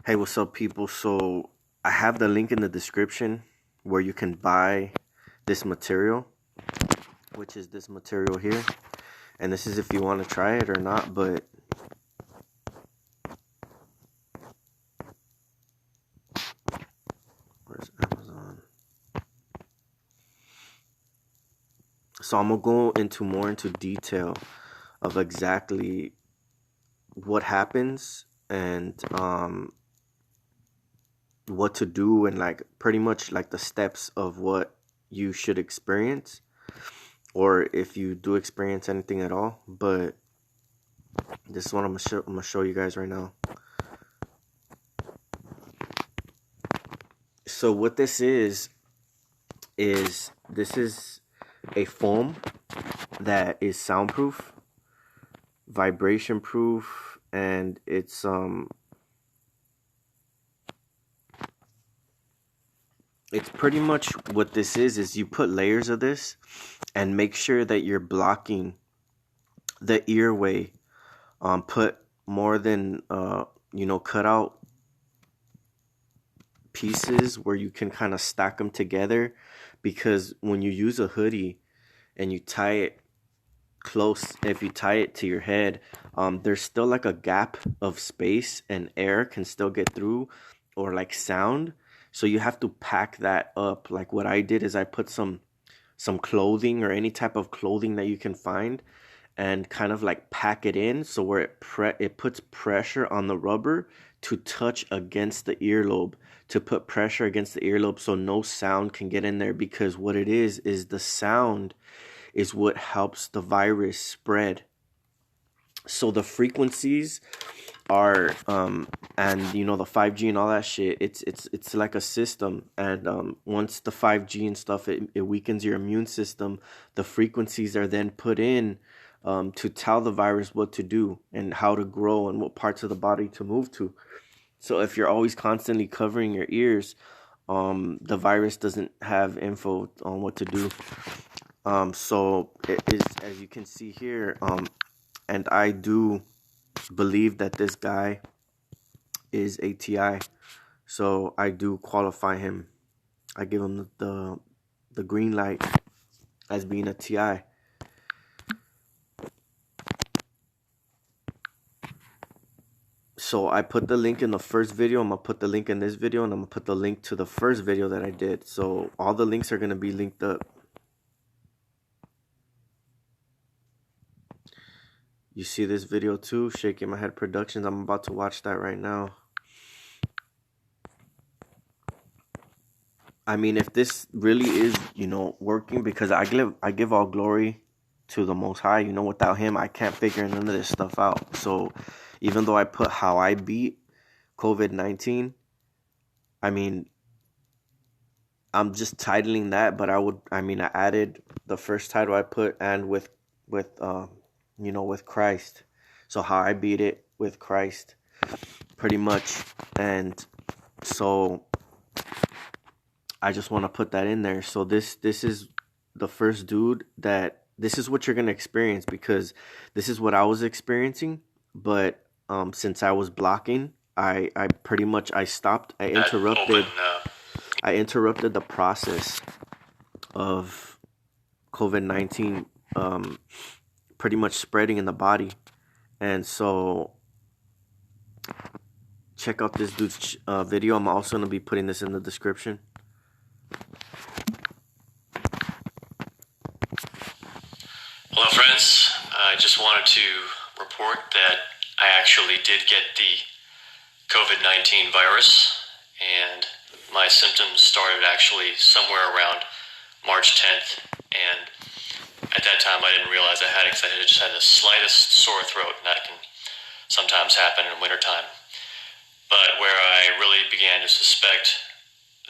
Hey, what's up, people? So, I have the link in the description where you can buy this material, which is this material here. And this is if you want to try it or not, but where's Amazon? So, I'm gonna go into more into detail of exactly what happens and what to do, and like pretty much like the steps of what you should experience, or if you do experience anything at all. But this is what I'm gonna show you guys right now. So what this is this is a foam that is soundproof, vibration proof, and it's pretty much what this is you put layers of this and make sure that you're blocking the earway. Put more than cut out pieces where you can kind of stack them together, because when you use a hoodie and you tie it close, if you tie it to your head, there's still like a gap of space and air can still get through, or like sound. So you have to pack that up. Like what I did is I put some clothing or any type of clothing that you can find, and kind of like pack it in, so where it puts pressure on the rubber to touch against the earlobe, to put pressure against the earlobe so no sound can get in there, because what it is the sound is what helps the virus spread. So the frequencies are and the 5G and all that shit, it's like a system. And once the 5G and stuff, it weakens your immune system. The frequencies are then put in to tell the virus what to do and how to grow and what parts of the body to move to. So if you're always constantly covering your ears, the virus doesn't have info on what to do. So it is, as you can see here, and I do believe that this guy is a TI, so I do qualify him. I give him the green light as being a TI. So I put the link in the first video. I'm gonna put the link in this video, and I'm gonna put the link to the first video that I did. So all the links are gonna be linked up. You see this video too, Shaking My Head Productions. I'm about to watch that right now. I mean, if this really is, working, because I give all glory to the Most High. Without Him, I can't figure none of this stuff out. So even though I put how I beat COVID-19, I mean, I'm just titling that, but I added the first title I put, and with Christ. So how I beat it with Christ, pretty much. And so I just want to put that in there. So this is the first dude that this is what you're gonna experience, because this is what I was experiencing. But since I was blocking, I pretty much I stopped. I interrupted the process of COVID-19 pretty much spreading in the body. And so check out this dude's video. I'm also going to be putting this in the description. Hello friends, I just wanted to report that I actually did get the COVID-19 virus, and my symptoms started actually somewhere around March 10th, and at that time I didn't realize I had it because I just had the slightest sore throat, and that can sometimes happen in wintertime. But where I really began to suspect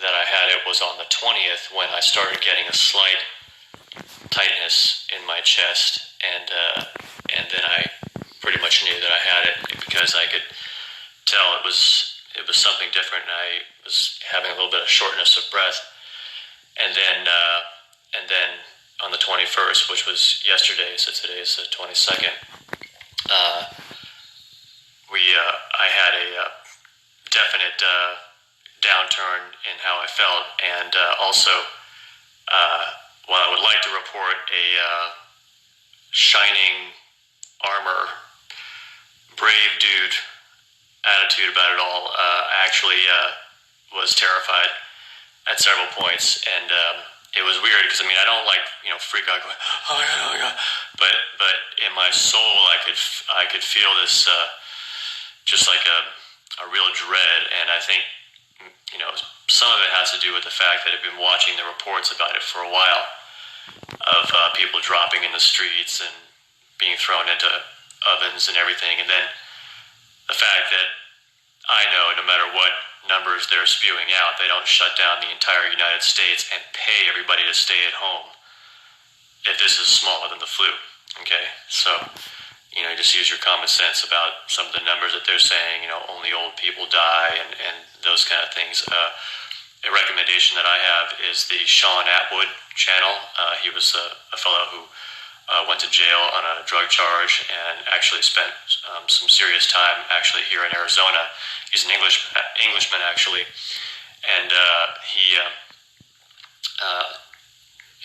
that I had it was on the 20th, when I started getting a slight tightness in my chest, and then I pretty much knew that I had it, because I could tell it was something different. I was having a little bit of shortness of breath, and then on the 21st, which was yesterday, so today is the 22nd, I had a definite downturn in how I felt, and also, while I would like to report a shining armor, brave dude attitude about it all, I actually was terrified at several points, and it was weird because I don't like freak out going oh my god, oh my god, but in my soul I could feel this just like a real dread, and I think some of it has to do with the fact that I've been watching the reports about it for a while of people dropping in the streets and being thrown into ovens and everything, and then the fact that I know no matter what numbers they're spewing out, they don't shut down the entire United States and pay everybody to stay at home if this is smaller than the flu. Okay, so just use your common sense about some of the numbers that they're saying. Only old people die and those kind of things. A recommendation that I have is the Sean Atwood channel. He was a fellow who went to jail on a drug charge and actually spent some serious time actually here in Arizona. He's an Englishman actually, and he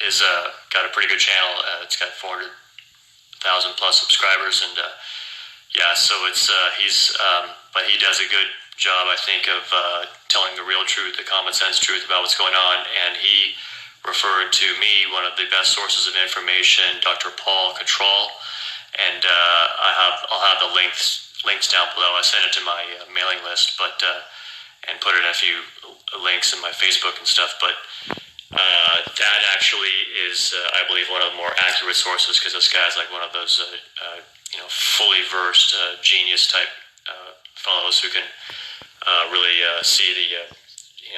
is got a pretty good channel. It's got 400,000 plus subscribers, and so it's but he does a good job, I think, of telling the real truth, the common sense truth about what's going on. And he referred to me, one of the best sources of information, Dr. Paul Cattrall, and I'll have the links down below. I sent it to my mailing list, but and put in a few links in my Facebook and stuff. But that actually is, I believe, one of the more accurate sources, because this guy's like one of those fully versed genius type fellows who can really see the.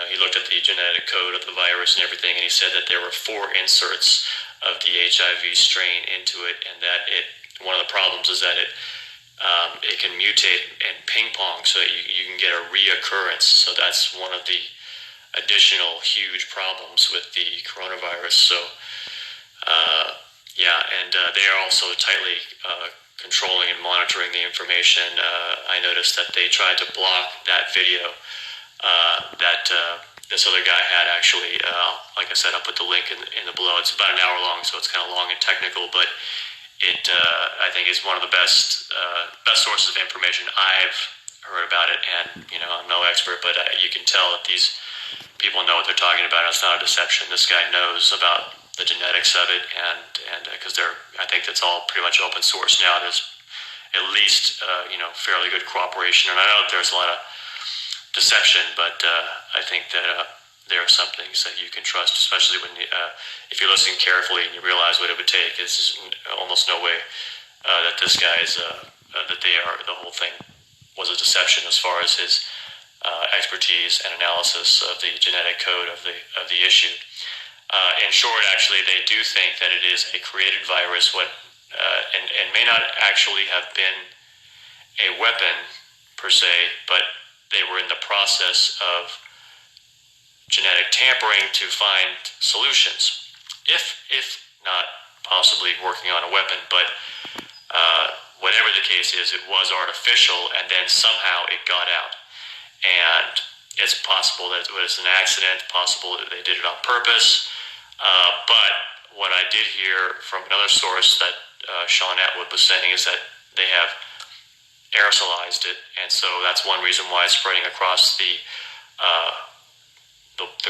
He looked at the genetic code of the virus and everything, and he said that there were 4 inserts of the HIV strain into it, and that one of the problems is that it can mutate and ping pong, so that you can get a reoccurrence. So that's one of the additional huge problems with the coronavirus. So and they are also tightly controlling and monitoring the information. I noticed that they tried to block that video that this other guy had actually. Like I said, I'll put the link in the below. It's about an hour long, so it's kind of long and technical, but it I think is one of the best sources of information I've heard about it. And I'm no expert, but you can tell that these people know what they're talking about. It's not a deception. This guy knows about the genetics of it, and because I think that's all pretty much open source now. There's at least fairly good cooperation, and I know that there's a lot of deception, but I think that there are some things that you can trust, especially when if you're listening carefully and you realize what it would take. There's almost no way that this guy is that the whole thing was a deception as far as his expertise and analysis of the genetic code of the issue. In short, actually, they do think that it is a created virus, and may not actually have been a weapon per se, but they were in the process of genetic tampering to find solutions, if not possibly working on a weapon. But whatever the case is, it was artificial, and then somehow it got out. And it's possible that it was an accident, possible that they did it on purpose. But what I did hear from another source that Sean Atwood was saying is that they have aerosolized it, and so that's one reason why it's spreading across the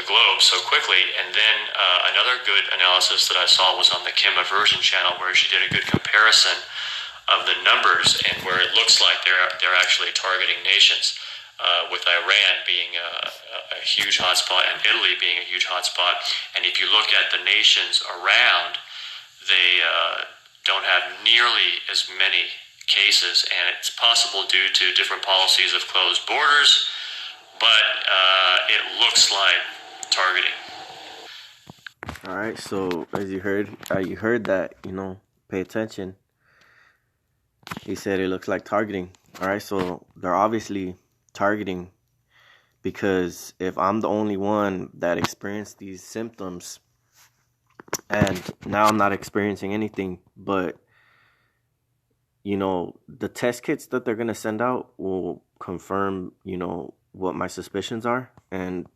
globe so quickly. And then another good analysis that I saw was on the Kim Aversion channel, where she did a good comparison of the numbers and where it looks like they're actually targeting nations, with Iran being a huge hotspot and Italy being a huge hotspot. And if you look at the nations around, they don't have nearly as many cases, and it's possible due to different policies of closed borders, but it looks like targeting. All right, so as you heard that, pay attention. He said it looks like targeting. All right, so they're obviously targeting, because if I'm the only one that experienced these symptoms and now I'm not experiencing anything, but the test kits that they're going to send out will confirm, what my suspicions are, and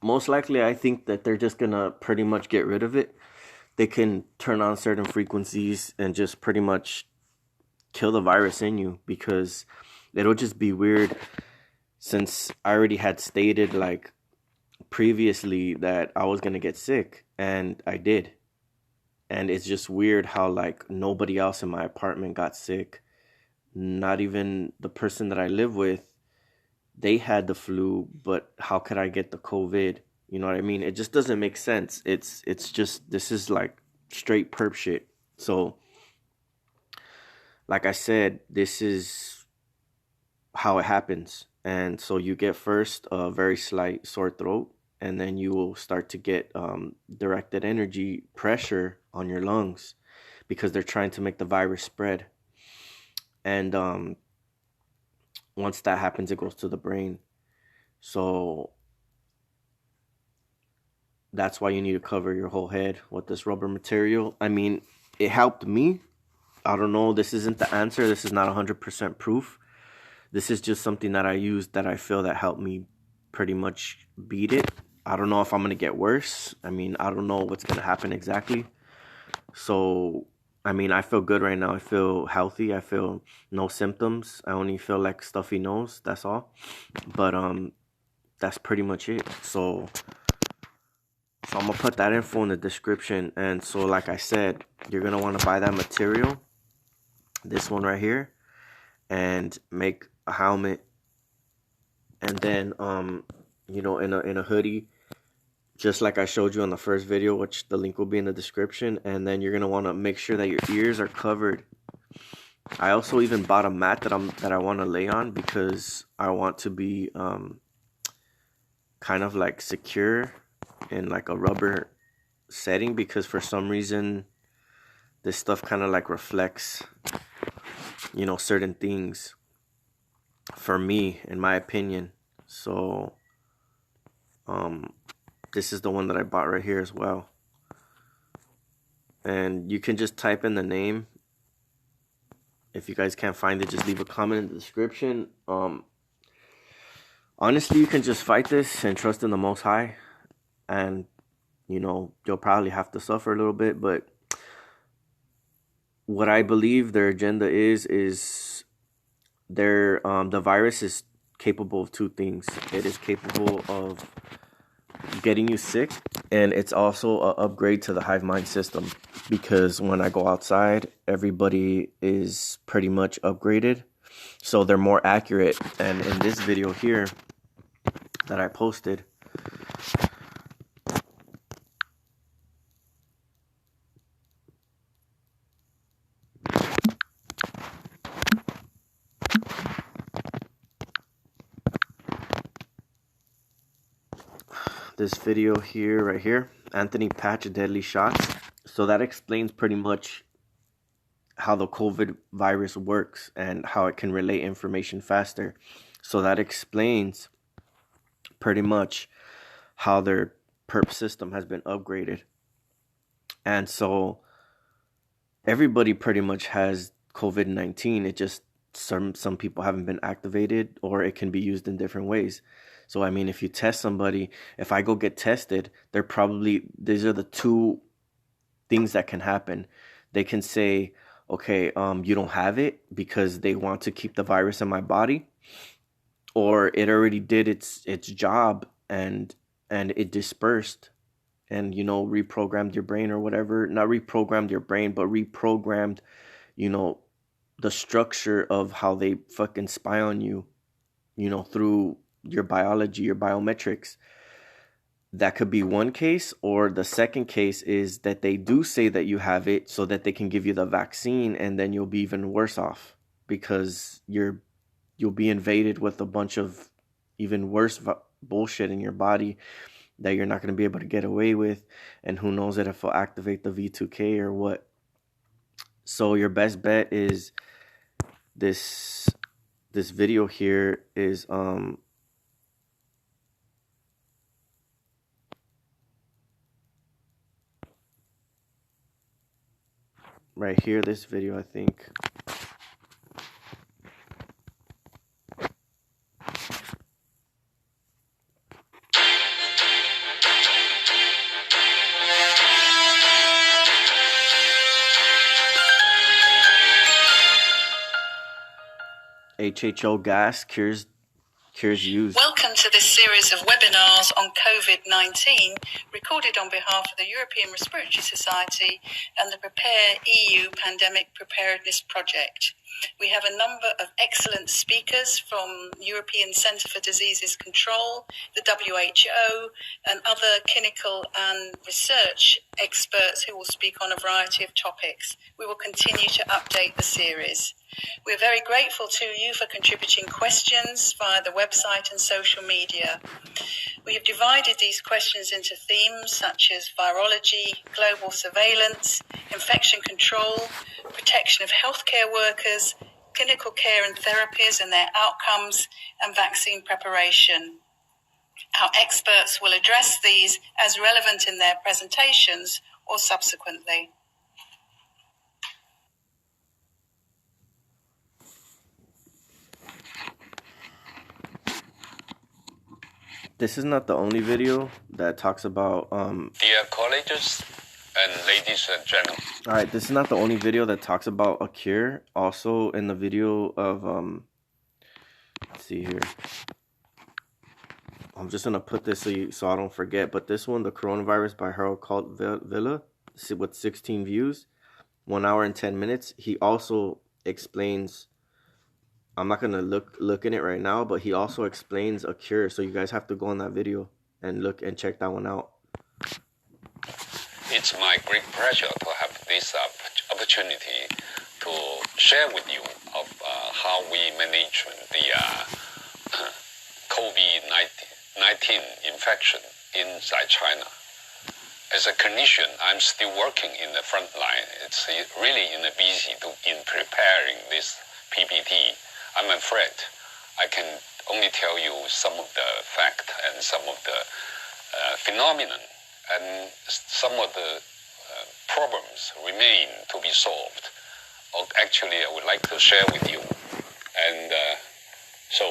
most likely I think that they're just gonna pretty much get rid of it. They can turn on certain frequencies and just pretty much kill the virus in you, because it'll just be weird, since I already had stated like previously that I was gonna get sick, and I did. And it's just weird how like nobody else in my apartment got sick. Not even the person that I live with, they had the flu, but how could I get the COVID? You know what I mean? It just doesn't make sense. It's just, this is like straight perp shit. So like I said, this is how it happens. And so you get first a very slight sore throat, and then you will start to get directed energy pressure on your lungs, because they're trying to make the virus spread. And once that happens, it goes to the brain. So that's why you need to cover your whole head with this rubber material. I mean, it helped me. I don't know. This isn't the answer. This is not 100% proof. This is just something that I used that I feel that helped me pretty much beat it. I don't know if I'm going to get worse. I mean, I don't know what's going to happen exactly. So, I mean, I feel good right now. I feel healthy. I feel no symptoms. I only feel like stuffy nose. That's all. But that's pretty much it. So I'm gonna put that info in the description. And so like I said, you're gonna want to buy that material, this one right here, and make a helmet, and then in a hoodie, just like I showed you on the first video, which the link will be in the description. And then you're gonna want to make sure that your ears are covered. I also even bought a mat that I want to lay on, because I want to be kind of like secure in like a rubber setting, because for some reason this stuff kind of like reflects, certain things for me, in my opinion. So this is the one that I bought right here as well. And you can just type in the name. If you guys can't find it, just leave a comment in the description. Honestly, you can just fight this and trust in the Most High, and you'll probably have to suffer a little bit, but what I believe their agenda is the virus is capable of two things. It is capable of getting you sick, and it's also an upgrade to the hive mind system, because when I go outside, everybody is pretty much upgraded, so they're more accurate. And in this video here that I posted, this video here, right here, Anthony Patch Deadly Shots. So that explains pretty much how the COVID virus works and how it can relay information faster. So that explains pretty much how their perp system has been upgraded. And so everybody pretty much has COVID-19. It just, some people haven't been activated, or it can be used in different ways. So I mean, if you test somebody, if I go get tested, these are the two things that can happen. They can say, okay, you don't have it, because they want to keep the virus in my body, or it already did its job, and it dispersed, and reprogrammed your brain or whatever. Not reprogrammed your brain, but reprogrammed, the structure of how they fucking spy on you, through your biology, your biometrics. That could be one case. Or the second case is that they do say that you have it so that they can give you the vaccine, and then you'll be even worse off, because you'll be invaded with a bunch of even worse bullshit in your body that you're not going to be able to get away with. And who knows if it'll activate the V2K or what. So your best bet is this video here is right here, this video, I think. HHO gas cures use. Welcome to this series of webinars on COVID-19, recorded on behalf of the European Respiratory Society and the Prepare EU Pandemic Preparedness Project. We have a number of excellent speakers from European Centre for Diseases Control, the WHO, and other clinical and research experts who will speak on a variety of topics. We will continue to update the series. We're very grateful to you for contributing questions via the website and social media. We have divided these questions into themes such as virology, global surveillance, infection control, protection of healthcare workers, clinical care and therapies and their outcomes, and vaccine preparation. Our experts will address these as relevant in their presentations or subsequently. This is not the only video that talks about Dear colleagues and ladies and gentlemen. All right, this is not the only video that talks about a cure. Also in the video of let's see here. I'm just gonna put this so I don't forget. But this one, the coronavirus by Harold Villa, with 16 views, 1 hour and 10 minutes. He also explains. I'm not gonna look in it right now, but he also explains a cure. So you guys have to go on that video and look and check that one out. It's my great pleasure to have this opportunity to share with you of how we manage the COVID-19 infection inside China. As a clinician, I'm still working in the front line. It's really busy in preparing this PPT. I'm afraid I can only tell you some of the fact and some of the phenomenon, and some of the problems remain to be solved. Or actually, I would like to share with you. And so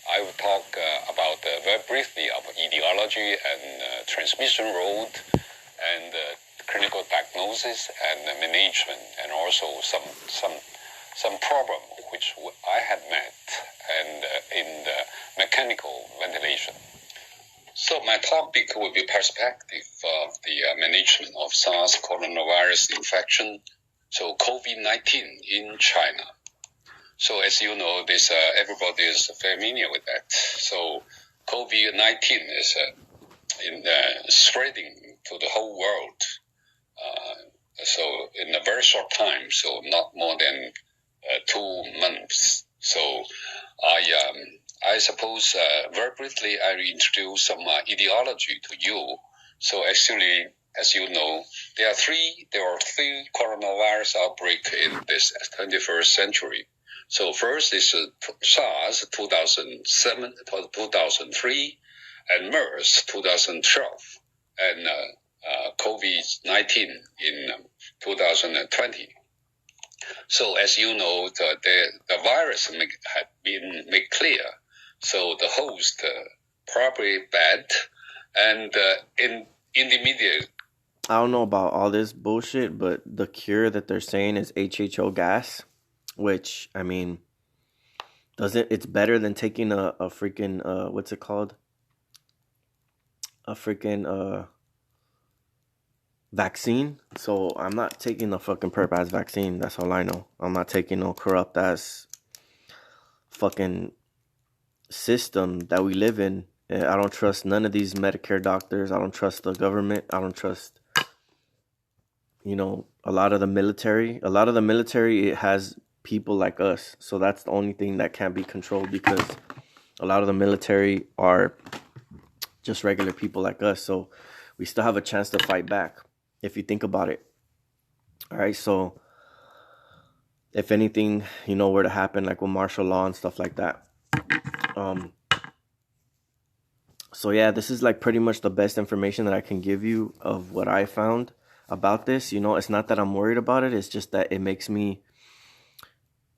I will talk about very briefly about etiology and transmission route and clinical diagnosis and management, and also some problem which I had met and in the mechanical ventilation. So my topic will be perspective of the management of SARS coronavirus infection, so COVID-19 in China. So as you know, this everybody is familiar with that. So COVID-19 is spreading to the whole world. So in a very short time, so not more than 2 months. So I suppose very briefly I will introduce some etiology to you. So actually, as you know, there are three coronavirus outbreaks in this 21st century. So first is SARS 2007, 2003, and MERS 2012, and COVID-19 in 2020. So as you know, the virus had been made clear. So the host probably bad, and in intermediate. I don't know about all this bullshit, but the cure that they're saying is HHO gas, which, I mean, it's better than taking a freaking what's it called? A freaking vaccine. So I'm not taking the fucking perp ass vaccine. That's all I know. I'm not taking no corrupt ass fucking system that we live in. I don't trust none of these Medicare doctors. I don't trust the government. I don't trust, a lot of the military. A lot of the military, it has people like us. So that's the only thing that can't be controlled, because a lot of the military are just regular people like us. So we still have a chance to fight back, if you think about it. All right, so if anything, were to happen, like with martial law and stuff like that. So yeah, this is like pretty much the best information that I can give you of what I found about this. It's not that I'm worried about it. It's just that it makes me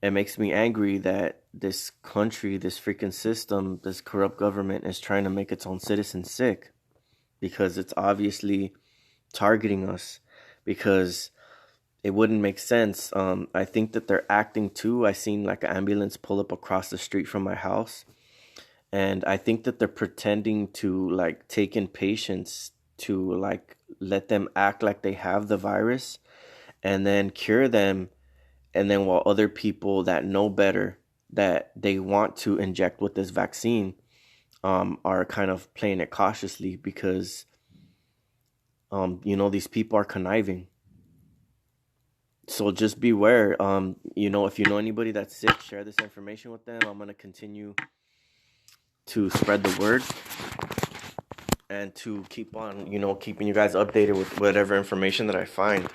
angry that this country, this freaking system, this corrupt government is trying to make its own citizens sick, because it's obviously targeting us. Because it wouldn't make sense. I think that they're acting too. I seen like an ambulance pull up across the street from my house, and I think that they're pretending to like take in patients to like let them act like they have the virus and then cure them, and then while other people that know better that they want to inject with this vaccine are kind of playing it cautiously because these people are conniving. So just beware. If you know anybody that's sick, share this information with them. I'm gonna continue to spread the word and to keep on, keeping you guys updated with whatever information that I find.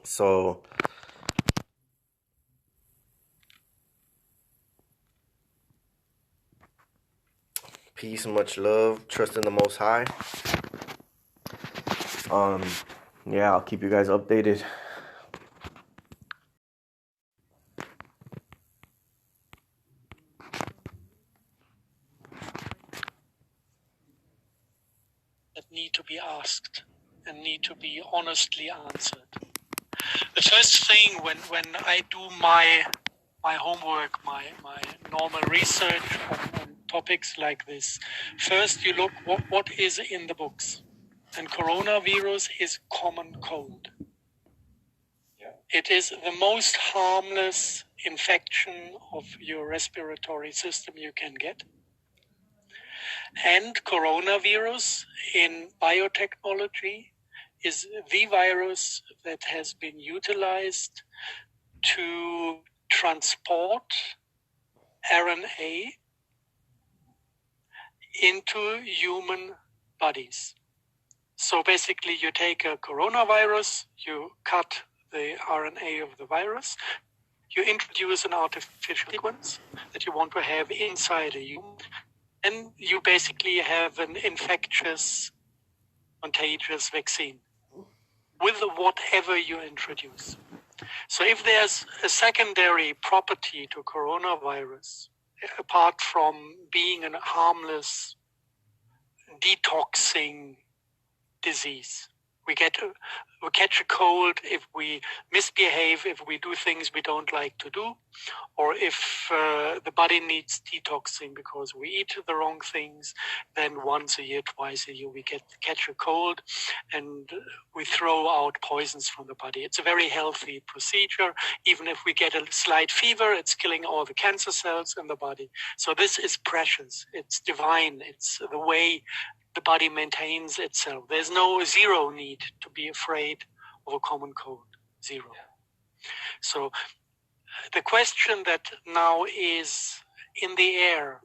So peace, much love, trust in the Most High. Yeah, I'll keep you guys updated. That need to be asked and need to be honestly answered. The first thing when I do my homework, my normal research on topics like this, first you look what is in the books. And coronavirus is common cold. Yeah. It is the most harmless infection of your respiratory system you can get. And coronavirus in biotechnology is the virus that has been utilized to transport RNA into human bodies. So basically you take a coronavirus, you cut the RNA of the virus, you introduce an artificial sequence that you want to have inside a human, and you basically have an infectious, contagious vaccine with whatever you introduce. So if there's a secondary property to coronavirus, apart from being a harmless, detoxing disease, we catch a cold if we misbehave, if we do things we don't like to do, or if the body needs detoxing because we eat the wrong things, then once a year, twice a year, we catch a cold and we throw out poisons from the body. It's a very healthy procedure. Even if we get a slight fever, it's killing all the cancer cells in the body. So this is precious. It's divine. It's the way the body maintains itself. There's no zero need to be afraid of a common cold. Zero. So the question that now is in the air,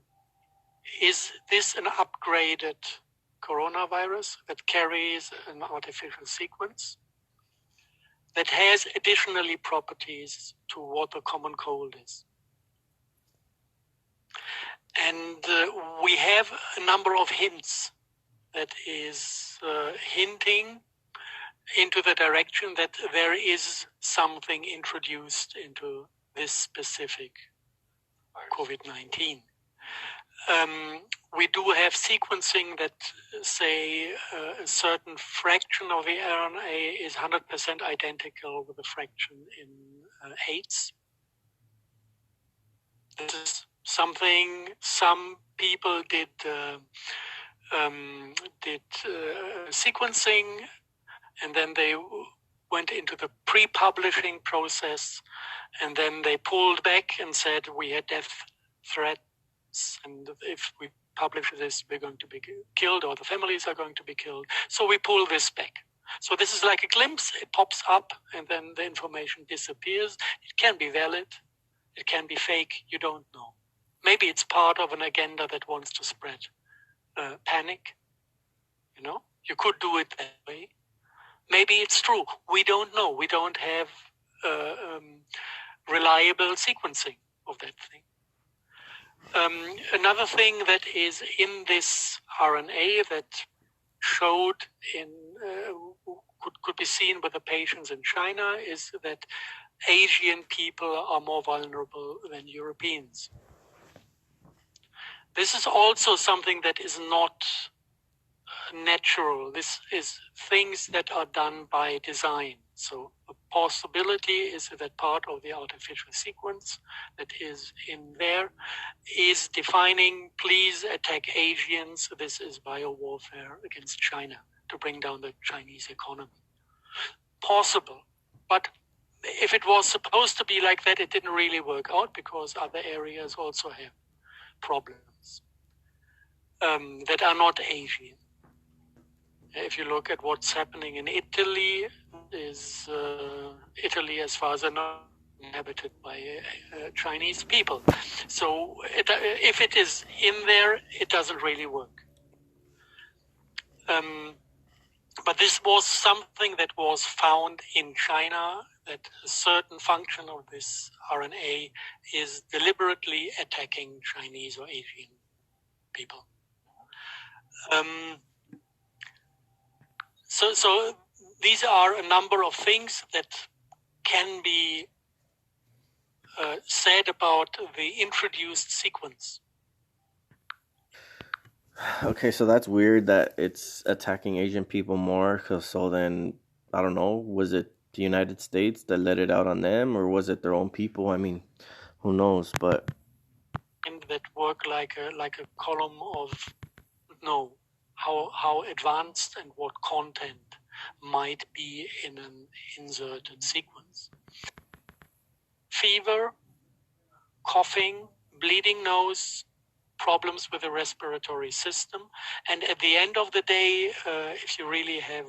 is this an upgraded coronavirus that carries an artificial sequence that has additionally properties to what a common cold is? And we have a number of hints that is hinting into the direction that there is something introduced into this specific COVID-19. We do have sequencing that say a certain fraction of the RNA is 100% identical with the fraction in AIDS. This is something some people did sequencing, and then they went into the pre-publishing process, and then they pulled back and said we had death threats, and if we publish this, we're going to be killed, or the families are going to be killed. So we pull this back. So this is like a glimpse. It pops up, and then the information disappears. It can be valid. It can be fake. You don't know. Maybe it's part of an agenda that wants to spread panic. You could do it that way. Maybe it's true. We don't know. We don't have reliable sequencing of that thing. Another thing that is in this RNA that showed could be seen with the patients in China is that Asian people are more vulnerable than Europeans. This is also something that is not natural. This is things that are done by design. So a possibility is that part of the artificial sequence that is in there is defining, please attack Asians. This is biowarfare against China to bring down the Chinese economy. Possible. But if it was supposed to be like that, it didn't really work out because other areas also have problems that are not Asian. If you look at what's happening in Italy, Italy, as far as I know, inhabited by Chinese people. So if it is in there, it doesn't really work. But this was something that was found in China, that a certain function of this RNA is deliberately attacking Chinese or Asian people. So these are a number of things that can be said about the introduced sequence. Okay, so that's weird that it's attacking Asian people more. So then, I don't know, was it the United States that let it out on them, or was it their own people? I mean, who knows? But And that work like a column of how advanced and what content might be in an inserted sequence. Fever, coughing, bleeding nose, problems with the respiratory system. And at the end of the day, if you really have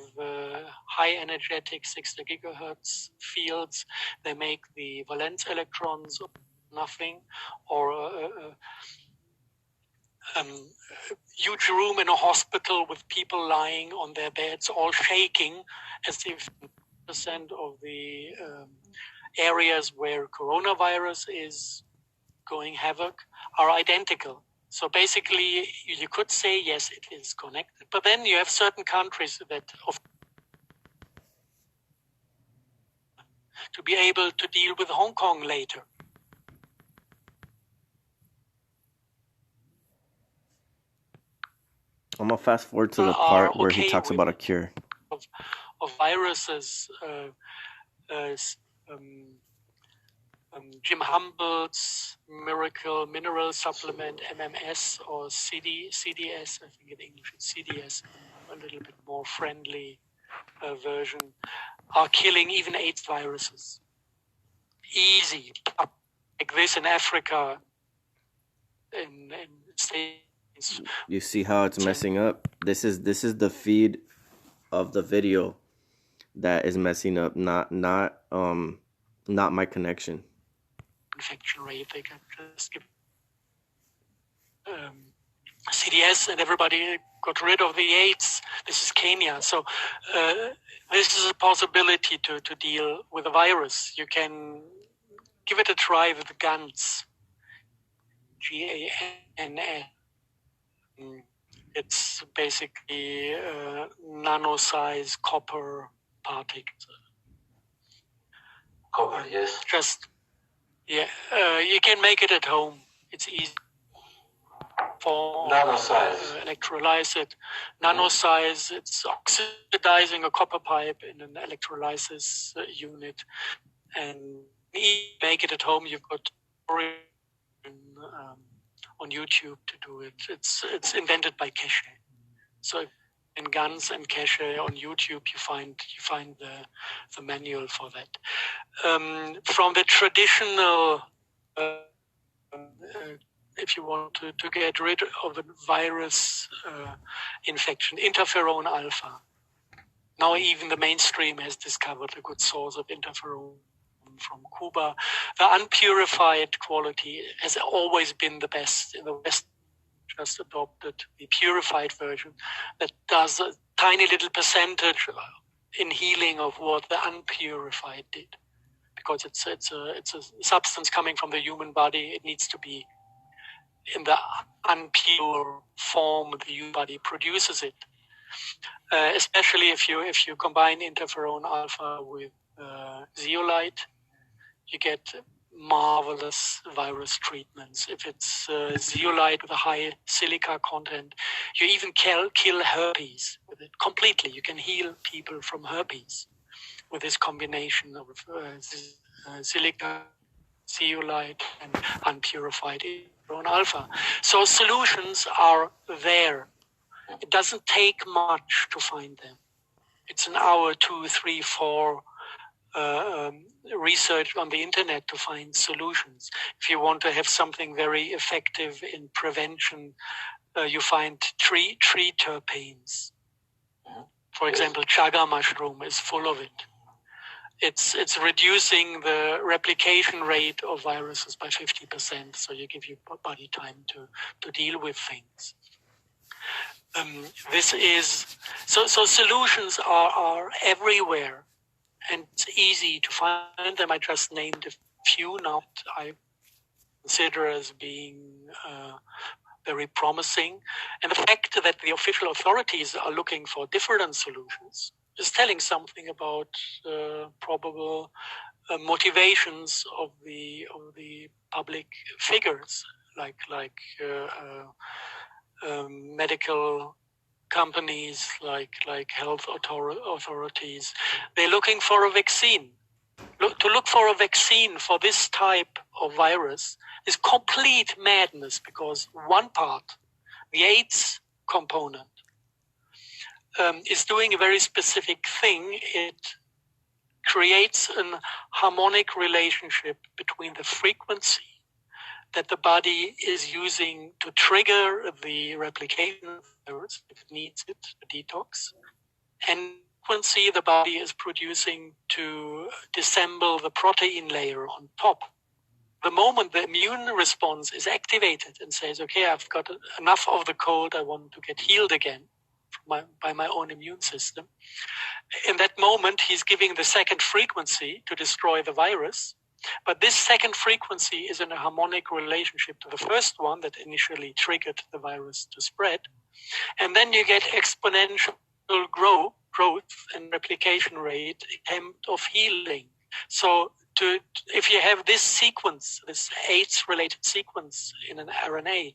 high energetic 60 gigahertz fields, they make the valence electrons nothing, or huge room in a hospital with people lying on their beds, all shaking, as if % of the areas where coronavirus is going havoc are identical. So basically, you could say, yes, it is connected. But then you have certain countries that to be able to deal with Hong Kong later. I'm gonna fast forward to the part where he talks about a cure. Of viruses, Jim Humble's Miracle Mineral Supplement, MMS, or CDS, I think in English it's CDS, a little bit more friendly version, are killing even AIDS viruses. Easy, like this in Africa, in states. You see how it's messing up? This is the feed of the video that is messing up, not my connection. Infection rate, they can just give CDS and everybody got rid of the AIDS. This is Kenya. So this is a possibility to deal with a virus. You can give it a try with the GANS. GANS. It's basically nano-size copper particles. Copper, yes. You can make it at home. It's easy. For Nano-size. Electrolyze it. Nano-size, it's oxidizing a copper pipe in an electrolysis unit. And make it at home. You've got on YouTube to do it. It's invented by Keshe. So in GANS and Keshe on YouTube, you find the manual for that. From the traditional, if you want to get rid of the virus infection, interferon alpha. Now even the mainstream has discovered a good source of interferon from Cuba. The unpurified quality has always been the best. In the West, just adopted the purified version that does a tiny little percentage in healing of what the unpurified did, because it's a substance coming from the human body. It needs to be in the unpure form the human body produces it. Especially if you combine interferon alpha with zeolite, you get marvelous virus treatments. If it's zeolite with a high silica content, you even kill herpes with it completely. You can heal people from herpes with this combination of silica, zeolite, and unpurified interferon alpha. So solutions are there. It doesn't take much to find them. It's an hour, 2, 3, 4 research on the internet to find solutions. If you want to have something very effective in prevention, you find tree terpenes. For example, chaga mushroom is full of it. It's reducing the replication rate of viruses by 50%, so you give your body time to deal with things. So solutions are everywhere, and it's easy to find them. I just named a few now that I consider as being very promising. And the fact that the official authorities are looking for different solutions is telling something about probable motivations of the public figures, like medical companies, like health authorities. They're looking for a vaccine. To look for a vaccine for this type of virus is complete madness, because one part, the AIDS component, is doing a very specific thing. It creates a harmonic relationship between the frequency that the body is using to trigger the replication of the virus, if it needs it, the detox, and frequency the body is producing to disassemble the protein layer on top. The moment the immune response is activated and says, okay, I've got enough of the cold, I want to get healed again by my own immune system. In that moment, he's giving the second frequency to destroy the virus. But this second frequency is in a harmonic relationship to the first one that initially triggered the virus to spread. And then you get exponential growth and replication rate attempt of healing. So if you have this sequence, this AIDS-related sequence in an RNA,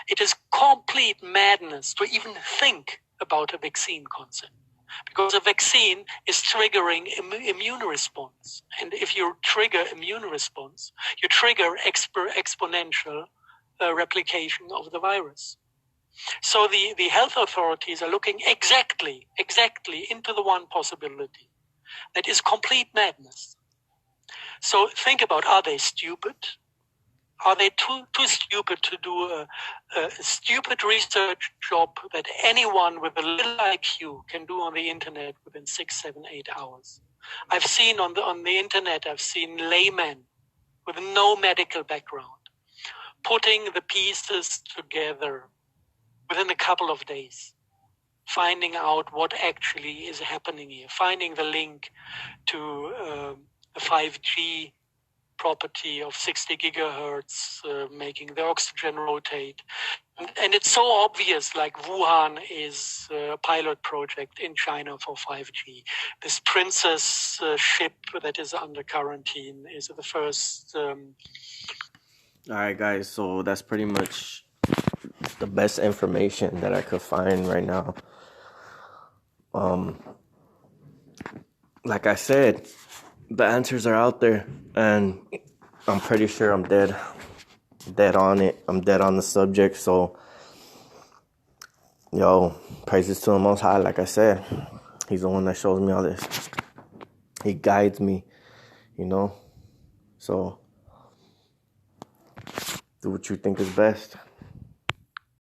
it is complete madness to even think about a vaccine concept, because a vaccine is triggering immune response. And if you trigger immune response, you trigger exponential replication of the virus. So the health authorities are looking exactly into the one possibility. That is complete madness. So think about, are they stupid? Are they too stupid to do a stupid research job that anyone with a little IQ can do on the internet within 6, 7, 8 hours? I've seen on the internet, I've seen laymen with no medical background putting the pieces together within a couple of days, finding out what actually is happening here, finding the link to the 5G property of 60 gigahertz, making the oxygen rotate. And it's so obvious, like Wuhan is a pilot project in China for 5G. This Princess ship that is under quarantine is the first. All right, guys, so that's pretty much the best information that I could find right now. Like I said, the answers are out there, and I'm pretty sure I'm dead on it. I'm dead on the subject. So, praises to the Most High. Like I said, He's the one that shows me all this. He guides me, So do what you think is best.